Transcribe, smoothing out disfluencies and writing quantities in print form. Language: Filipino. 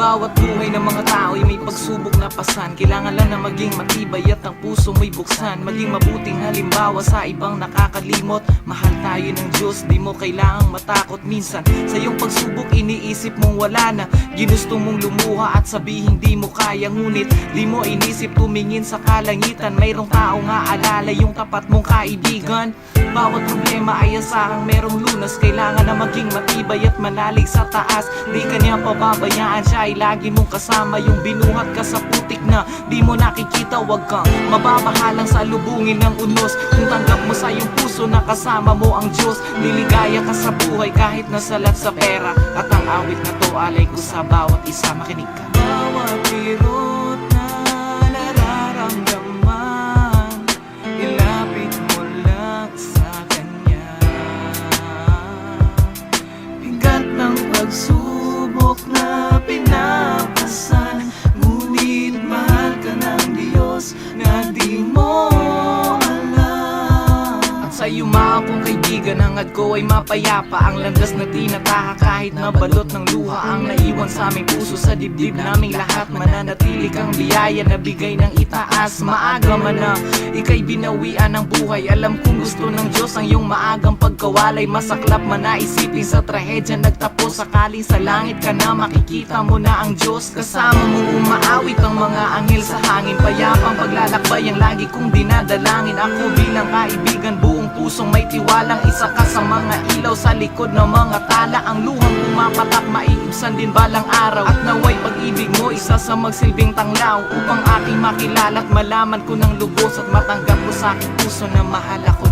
bawat buhay ng mga tao ay may pagsubok na pasan. Kailangan lang na maging matibay at ang puso mo'y buksan. Maging mabuting halimbawa sa ibang nakakalimot. Mahal tayo ng Diyos, di mo kailangang matakot. Minsan sa iyong pagsubok iniisip mong wala na. Ginusto mong lumuha at sabihin di mo kaya. Ngunit di mo inisip tumingin sa kalangitan. Mayroong tao nga alala yung tapat mong kaibigan. Bawat problema ay asahang merong lunas. Kailangan na maging matibay at manalig sa taas. Di ka niya pababayaan, siya ay lagi mong kasama. Yung binuhat ka sa putik na di mo nakikita, wag kang mababahalang salubungin ng unos. Kung tanggap mo sa iyong puso na kasama mo ang Diyos, liligaya ka sa buhay kahit nasalat sa pera. At ang awit na to alay ko sa bawat isa, makinig ka. Bawat birot na nararamdaman, ilapit mo lang sa Kanya. Bigat ng pagsubok na pinapasan, ngunit mahal ka ng Diyos na di mo alam. At sa iyo maapong kaibigan, hangad ko ay mapayapa. Ang landas na tinataha kahit na balot ng luha ang naiwan sa aming puso, sa dibdib naming lahat. Mananatili kang biyaya na bigay ng itaas. Maaga man na ika'y binawian ng buhay. Alam kong gusto ng Diyos ang iyong maagang pagkawalay. Masaklap man na isipin sa trahedya nagtapos. Sakaling sa langit ka na makikita mo na ang Diyos. Kasama mo umaawit ang mga anghel sa hangin. Payapang paglalakbay ang lagi kong dinadalangin. Ako bilang kaibigan buong pusong may tiwalang isa ka sa mga ilaw sa likod ng mga tala. Ang luhang pumapatak maiibsan din balang araw. At naway pag-ibig mo isa sa magsilbing tanglaw, upang aking makilala at malaman ko ng lubos at matanggap ko sa aking puso na mahal ako